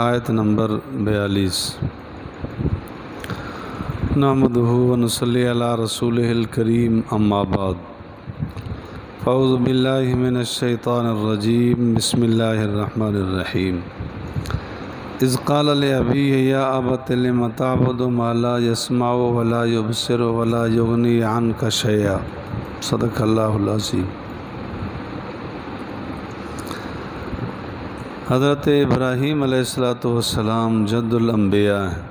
آیت نمبر 42۔ نحمدہ و نصلی علی رسولہ الکریم، اما بعد، اعوذ باللہ من الشیطان الرجیم، بسم اللہ الرحمن الرحیم۔ اذ قال لأبیہ یا ابت لم تعبد ما لا يسمع ولا يبصر ولا یغنی عنک شیئا۔ صدق اللہ العظیم۔ حضرت ابراہیم علیہ السلام جد الانبیاء ہیں۔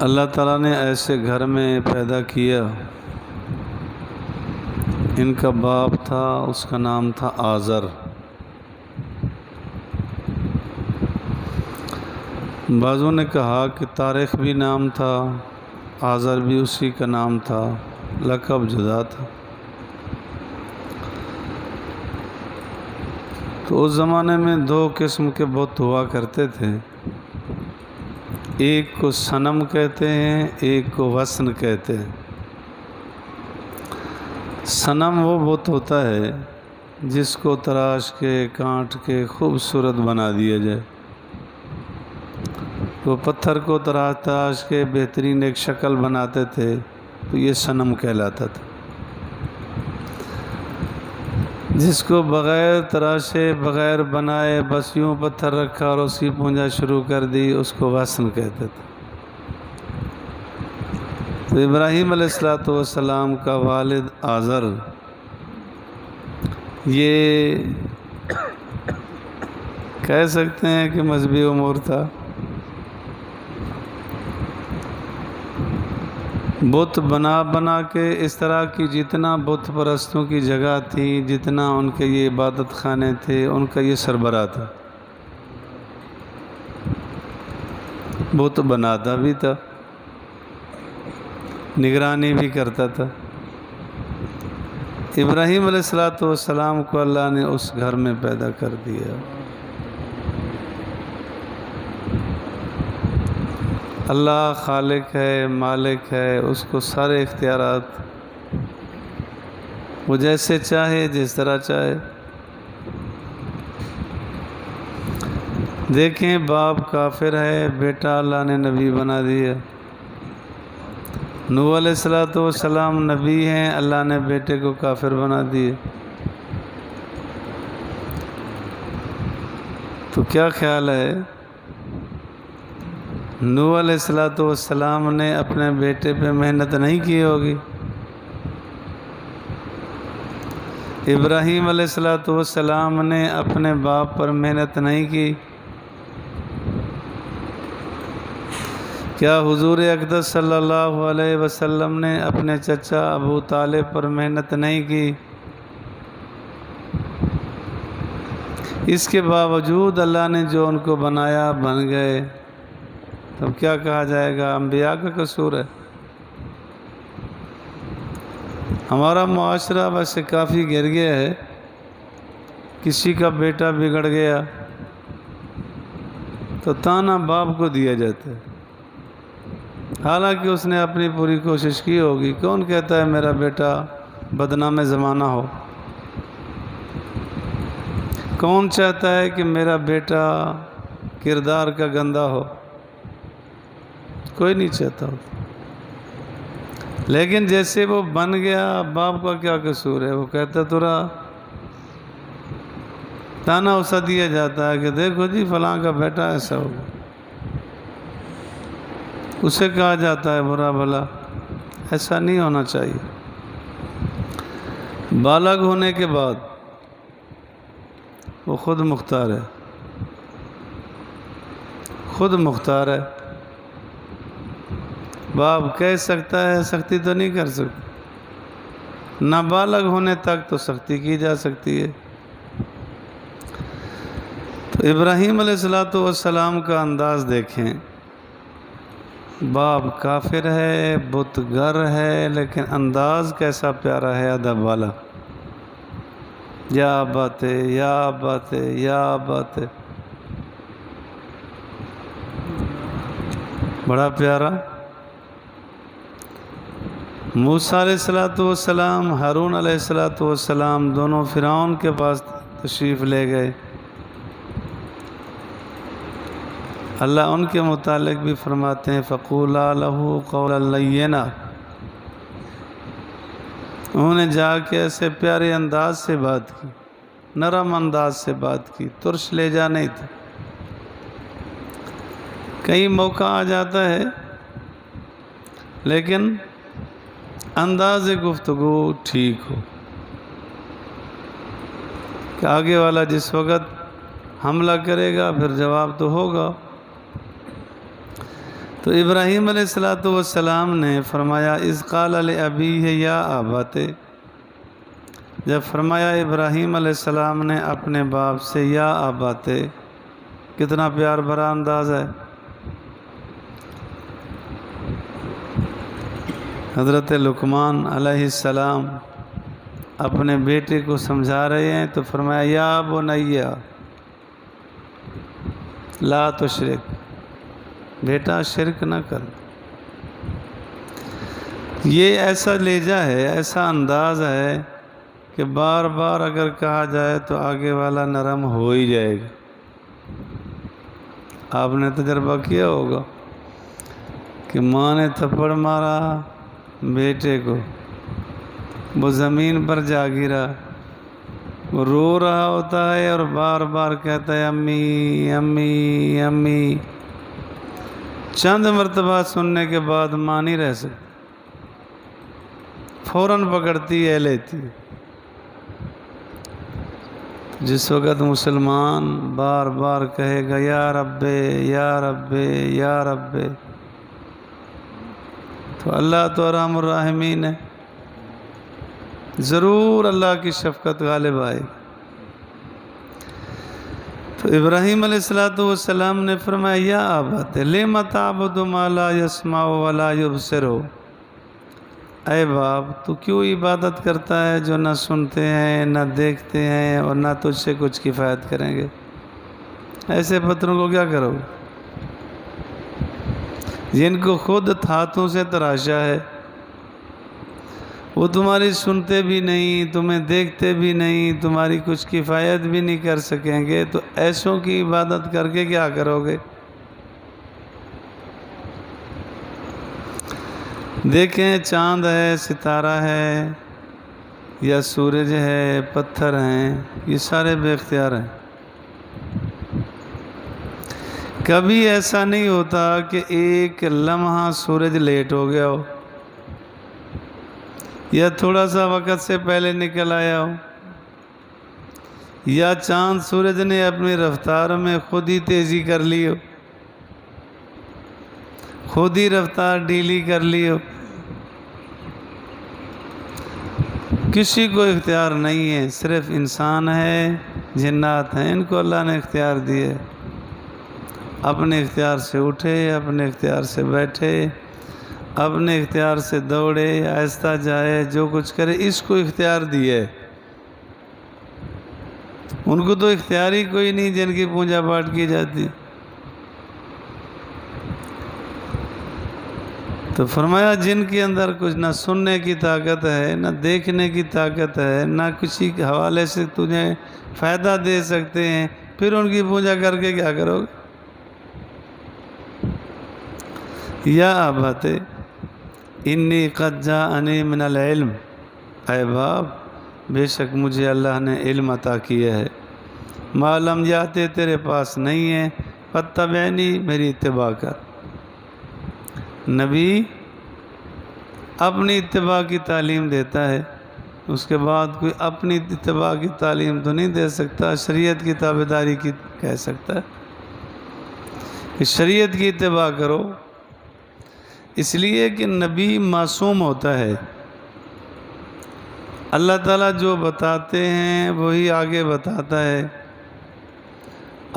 اللہ تعالیٰ نے ایسے گھر میں پیدا کیا، ان کا باپ تھا، اس کا نام تھا آزر۔ بعضوں نے کہا کہ طارق بھی نام تھا، آزر بھی اسی کا نام تھا، لقب جدا تھا۔ تو اس زمانے میں دو قسم کے بت ہوا کرتے تھے، ایک کو صنم کہتے ہیں، ایک کو وثن کہتے ہیں۔ صنم وہ بت ہوتا ہے جس کو تراش کے کانٹ کے خوبصورت بنا دیا جائے، وہ پتھر کو تراش کے بہترین ایک شکل بناتے تھے، تو یہ صنم کہلاتا تھا۔ جس کو بغیر تراشے بغیر بنائے بس یوں پتھر رکھا اور اسی پونجا شروع کر دی، اس کو وثن کہتے تھے۔ تو ابراہیم علیہ السلام کا والد آزر یہ کہہ سکتے ہیں کہ مذہبی امور تھا، بت بنا بنا کے اس طرح کی جتنا بت پرستوں کی جگہ تھی، جتنا ان کے یہ عبادت خانے تھے، ان کا یہ سربراہ تھا، بت بناتا بھی تھا، نگرانی بھی کرتا تھا۔ ابراہیم علیہ السلام کو اللہ نے اس گھر میں پیدا کر دیا۔ اللہ خالق ہے، مالک ہے، اس کو سارے اختیارات، وہ جیسے چاہے جس طرح چاہے۔ دیکھیں، باپ کافر ہے، بیٹا اللہ نے نبی بنا دیا۔ نوح علیہ السلام نبی ہیں، اللہ نے بیٹے کو کافر بنا دیے۔ تو کیا خیال ہے، نوح علیہ السلام نے اپنے بیٹے پہ محنت نہیں کی ہوگی؟ ابراہیم علیہ السلام نے اپنے باپ پر محنت نہیں کی؟ کیا حضور اقدس صلی اللہ علیہ وسلم نے اپنے چچا ابو طالب پر محنت نہیں کی؟ اس کے باوجود اللہ نے جو ان کو بنایا، بن گئے، تب کیا کہا جائے گا؟ انبیاء کا قصور ہے۔ ہمارا معاشرہ ویسے کافی گر گیا ہے، کسی کا بیٹا بگڑ گیا تو تانا باپ کو دیا جاتا ہے، حالانکہ اس نے اپنی پوری کوشش کی ہوگی۔ کون کہتا ہے میرا بیٹا بدنام زمانہ ہو؟ کون چاہتا ہے کہ میرا بیٹا کردار کا گندہ ہو؟ کوئی نہیں چاہتا ہو۔ لیکن جیسے وہ بن گیا، باپ کا کیا قصور ہے؟ وہ کہتا تو رہا، تانا اسا دیا جاتا ہے کہ دیکھو جی فلاں کا بیٹا ایسا ہوگا، اسے کہا جاتا ہے برا بھلا۔ ایسا نہیں ہونا چاہیے۔ بالغ ہونے کے بعد وہ خود مختار ہے، خود مختار ہے۔ باپ کہہ سکتا ہے، سختی تو نہیں کر سکتا۔ نابالغ ہونے تک تو سختی کی جا سکتی ہے۔ تو ابراہیم علیہ السلام کا انداز دیکھیں، باپ کافر ہے، بت گر ہے، لیکن انداز کیسا پیارا ہے، ادب والا۔ یا باتیں، یا باتیں، یا باتیں، بڑا پیارا۔ موسیٰ علیہ السلام، ہارون علیہ السلام دونوں فرعون کے پاس تشریف لے گئے۔ اللہ ان کے متعلق بھی فرماتے ہیں فَقُولَا لَهُ قَوْلًا لَيِّنًا، انہوں نے جا کے ایسے پیارے انداز سے بات کی، نرم انداز سے بات کی، ترش لے جا نہیں تھا۔ کئی موقع آ جاتا ہے لیکن انداز گفتگو ٹھیک ہو کہ آگے والا جس وقت حملہ کرے گا پھر جواب تو ہوگا۔ تو ابراہیم علیہ السلام نے فرمایا اذ قال لأبیہ یا ابت، جب فرمایا ابراہیم علیہ السلام نے اپنے باپ سے یا ابت، کتنا پیار بھرا انداز ہے۔ حضرت لقمان علیہ السلام اپنے بیٹے کو سمجھا رہے ہیں تو فرمایا یا بنی لا تشرک، بیٹا شرک نہ کر۔ یہ ایسا لہجہ ہے، ایسا انداز ہے کہ بار بار اگر کہا جائے تو آگے والا نرم ہو ہی جائے گا۔ آپ نے تجربہ کیا ہوگا کہ ماں نے تھپڑ مارا بیٹے کو، وہ زمین پر جا گرا، وہ رو رہا ہوتا ہے اور بار بار کہتا ہے امی امی امی۔ چند مرتبہ سننے کے بعد ماں نہیں رہ سکتی، فوراً پکڑتی ہے لیتی۔ جس وقت مسلمان بار بار کہے گا یا رب یا رب یا رب، تو اللہ تو ارحم الراحمین ہے، ضرور اللہ کی شفقت غالب آئے گی۔ تو ابراہیم علیہ السلام نے فرمایا یا ابت لم تعبد ما لا يسمع ولا يبصر، اے باپ تو کیوں عبادت کرتا ہے جو نہ سنتے ہیں نہ دیکھتے ہیں اور نہ تجھ سے کچھ کفایت کریں گے؟ ایسے پتھروں کو کیا کرو جن کو خود ہاتھوں سے تراشا ہے، وہ تمہاری سنتے بھی نہیں، تمہیں دیکھتے بھی نہیں، تمہاری کچھ کفایت بھی نہیں کر سکیں گے، تو ایسوں کی عبادت کر کے کیا کرو گے؟ دیکھیں چاند ہے، ستارہ ہے یا سورج ہے، پتھر ہیں، یہ سارے بے اختیار ہیں۔ کبھی ایسا نہیں ہوتا کہ ایک لمحہ سورج لیٹ ہو گیا ہو یا تھوڑا سا وقت سے پہلے نکل آیا ہو، یا چاند سورج نے اپنی رفتار میں خود ہی تیزی کر لی ہو، خود ہی رفتار ڈھیلی کر لی ہو۔ کسی کو اختیار نہیں ہے، صرف انسان ہے، جنات ہیں، ان کو اللہ نے اختیار دیے، اپنے اختیار سے اٹھے، اپنے اختیار سے بیٹھے، اپنے اختیار سے دوڑے، آہستہ جائے، جو کچھ کرے، اس کو اختیار دیے۔ ان کو تو اختیار ہی کوئی نہیں جن کی پوجا پاٹ کی جاتی۔ تو فرمایا جن کے اندر کچھ نہ سننے کی طاقت ہے، نہ دیکھنے کی طاقت ہے، نہ کسی کے حوالے سے تجھے فائدہ دے سکتے ہیں، پھر ان کی پوجا کر کے کیا کرو گے؟ یا ابت انی قد جاءنی من العلم، اے باپ بے شک مجھے اللہ نے علم عطا کیا ہے، ما لم یاتے تیرے پاس نہیں ہے، فاتبعنی میری اتباع کر۔ نبی اپنی اتباع کی تعلیم دیتا ہے، اس کے بعد کوئی اپنی اتباع کی تعلیم تو نہیں دے سکتا، شریعت کی تابعداری کی کہہ سکتا ہے کہ شریعت کی اتباع کرو، اس لیے کہ نبی معصوم ہوتا ہے، اللہ تعالیٰ جو بتاتے ہیں وہی آگے بتاتا ہے،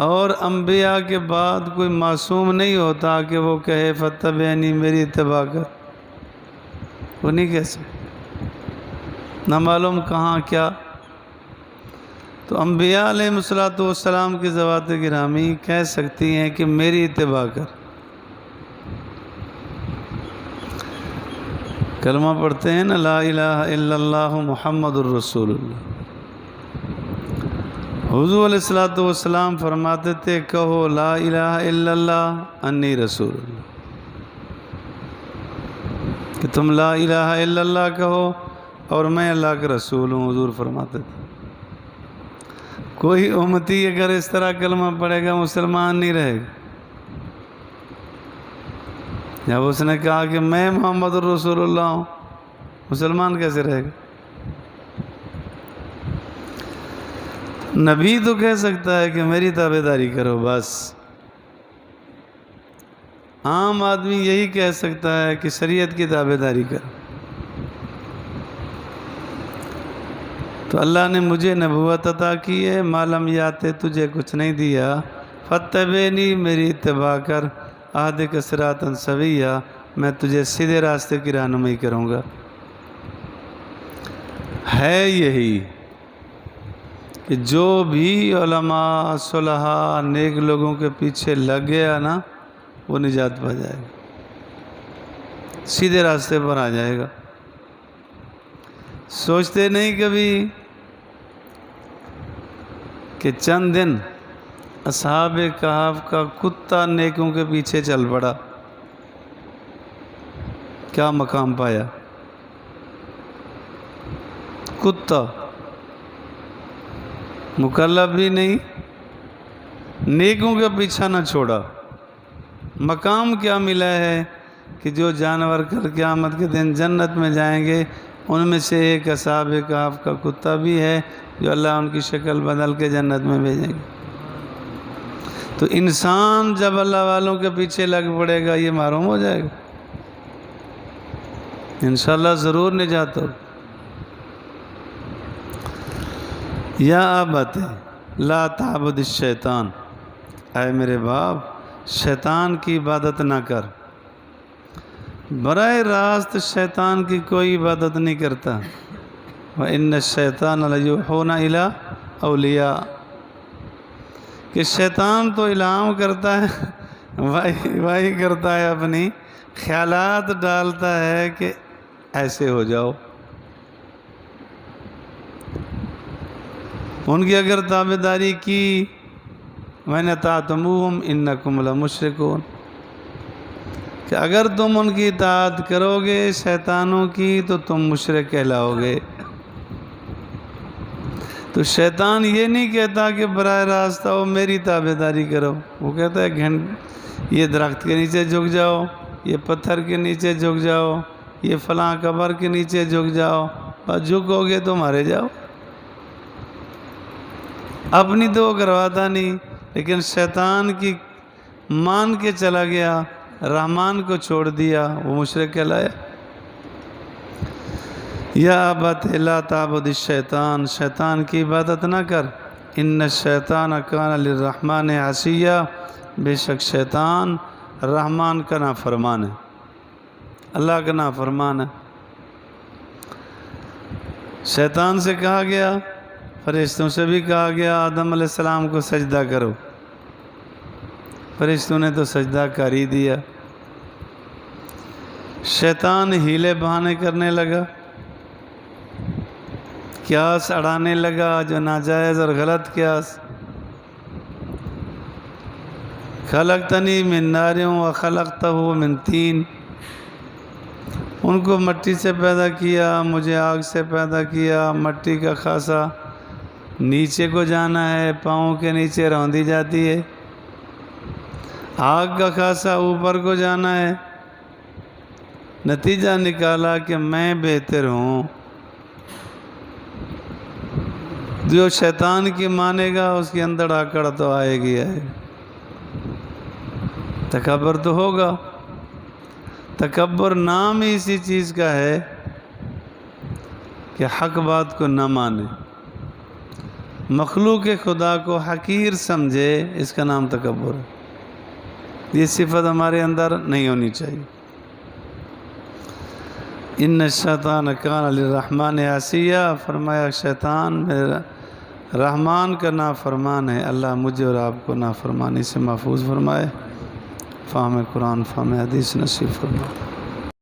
اور انبیاء کے بعد کوئی معصوم نہیں ہوتا کہ وہ کہے فاتبعنی میری اتباع کر، وہ نہیں کہہ سکتے، نہ معلوم کہاں کیا۔ تو انبیاء علیہ السلام کی ذوات گرامی کہہ سکتی ہیں کہ میری اتباع کر۔ کلمہ پڑھتے ہیں نا لا الہ الا اللہ محمد الرسول اللہ، حضور علیہ الصلوۃ والسلام فرماتے تھے کہو لا الہ الا اللہ انی رسول اللہ، کہ تم لا الہ الا اللہ کہو اور میں اللہ کا رسول ہوں۔ حضور فرماتے تھے کوئی امتی اگر اس طرح کلمہ پڑھے گا مسلمان نہیں رہے گا۔ جب اس نے کہا کہ میں محمد الرسول اللہ ہوں، مسلمان کیسے رہے گا؟ نبی تو کہہ سکتا ہے کہ میری تابعداری کرو بس، عام آدمی یہی کہہ سکتا ہے کہ شریعت کی تابعداری کرو۔ تو اللہ نے مجھے نبوت عطا کی ہے، معلوم یاتے تجھے کچھ نہیں دیا، فتبعنی میری اتباع کر، اہدک صراطا سویا، میں تجھے سیدھے راستے کی رہنمائی کروں گا۔ ہے یہی کہ جو بھی علماء صلحاء نیک لوگوں کے پیچھے لگ گیا نا وہ نجات پا جائے گا، سیدھے راستے پر آ جائے گا۔ سوچتے نہیں کبھی کہ چند دن اصحاب کہف کا کتا نیکوں کے پیچھے چل پڑا، کیا مقام پایا؟ کتا مکلف بھی نہیں، نیکوں کا پیچھا نہ چھوڑا، مقام کیا ملا ہے کہ جو جانور کل قیامت کے دن جنت میں جائیں گے ان میں سے ایک اصحاب کہف کا کتا بھی ہے جو اللہ ان کی شکل بدل کے جنت میں بھیجیں گے۔ تو انسان جب اللہ والوں کے پیچھے لگ پڑے گا یہ محروم ہو جائے گا، انشاءاللہ ضرور نجات ہو۔ یا ابت لا تعبد الشیطان، اے میرے باپ شیطان کی عبادت نہ کر، براہ راست شیطان کی کوئی عبادت نہیں کرتا۔ وَإِنَّ الشَّيْطَانَ لَيُوحُونَ إِلَىٰ أَوْلِيَاءَ، کہ شیطان تو الہام کرتا ہے، وحی کرتا ہے، اپنی خیالات ڈالتا ہے کہ ایسے ہو جاؤ۔ ان کی اگر تابعداری کی وَإِنْ أَطَعْتُمُوهُمْ إِنَّكُمْ لَمُشْرِكُونَ، کہ اگر تم ان کی اطاعت کرو گے شیطانوں کی تو تم مشرک کہلاؤ گے۔ تو شیطان یہ نہیں کہتا کہ براہ راست آؤ میری تابعداری کرو، وہ کہتا ہے یہ درخت کے نیچے جھک جاؤ، یہ پتھر کے نیچے جھک جاؤ، یہ فلاں قبر کے نیچے جھک جاؤ، بس جھکو گے تو مارے جاؤ۔ اپنی تو وہ کرواتا نہیں، لیکن شیطان کی مان کے چلا گیا، رحمان کو چھوڑ دیا، وہ مشرک کہلایا۔ یا ابت لا تعبد الشیطان، شیطان کی عبادت نہ کر، ان الشیطان کان للرحمن عصیا، بے شک شیطان رحمان کا نافرمان ہے، اللہ کا نافرمان ہے۔ شیطان سے کہا گیا، فرشتوں سے بھی کہا گیا آدم علیہ السلام کو سجدہ کرو، فرشتوں نے تو سجدہ کر ہی دیا۔ شیطان ہیلے بہانے کرنے لگا، قیاس اڑانے لگا جو ناجائز اور غلط قیاس۔ خلقتنی من نار وخلقتہ من طین، ان کو مٹی سے پیدا کیا، مجھے آگ سے پیدا کیا، مٹی کا خاصا نیچے کو جانا ہے، پاؤں کے نیچے روندی جاتی ہے، آگ کا خاصا اوپر کو جانا ہے۔ نتیجہ نکالا کہ میں بہتر ہوں۔ جو شیطان کی مانے گا اس کے اندر آکڑ تو آئے گی، تکبر تو ہوگا۔ تکبر نام ہی اسی چیز کا ہے کہ حق بات کو نہ مانے، مخلوق خدا کو حقیر سمجھے، اس کا نام تکبر ہے۔ یہ صفت ہمارے اندر نہیں ہونی چاہیے۔ ان الشیطان کان للرحمن عصیا، فرمایا شیطان میرے رحمان کا نافرمان ہے۔ اللہ مجھے اور آپ کو نافرمانی سے محفوظ فرمائے، فہم قرآن فہم حدیث نصیب فرمائے۔